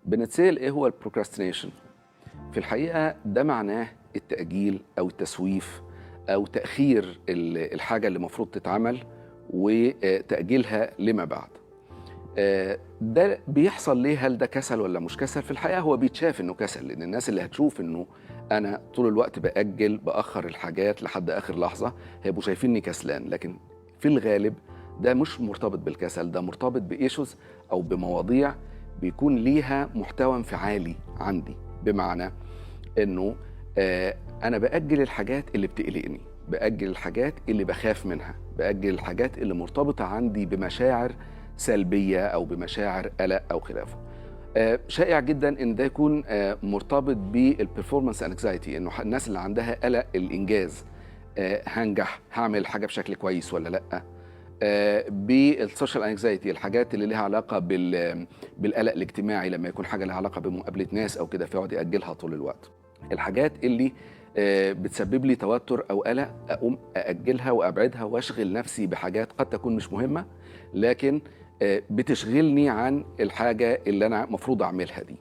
بنتسأل ايه هو البروكراستينيشن؟ في الحقيقة ده معناه التأجيل أو التسويف أو تأخير الحاجة اللي المفروض تتعمل وتأجيلها لما بعد. ده بيحصل ليه؟ هل ده كسل ولا مش كسل؟ في الحقيقة هو بيتشاف انه كسل، لان الناس اللي هتشوف انه انا طول الوقت بأخر الحاجات لحد اخر لحظة هيبقوا شايفيني كسلان، لكن في الغالب ده مش مرتبط بالكسل، ده مرتبط بإيشوز او بمواضيع بيكون ليها محتوى انفعالي عندي. بمعنى انه انا بأجل الحاجات اللي بتقلقني، بأجل الحاجات اللي بخاف منها، بأجل الحاجات اللي مرتبطة عندي بمشاعر سلبية أو بمشاعر قلق أو خلافه. شائع جدا ان ده يكون مرتبط بالبرفورمانس انكزايتي، انه الناس اللي عندها قلق الانجاز، هنجح، هعمل حاجه بشكل كويس ولا لا. بالسوشيال انكزايتي، الحاجات اللي لها علاقه بالقلق الاجتماعي، لما يكون حاجه لها علاقه بمقابله ناس او كده فيقعد ياجلها طول الوقت. الحاجات اللي بتسبب لي توتر او قلق اقوم ااجلها وابعدها واشغل نفسي بحاجات قد تكون مش مهمه، لكن بتشغلني عن الحاجه اللي انا المفروض اعملها دي.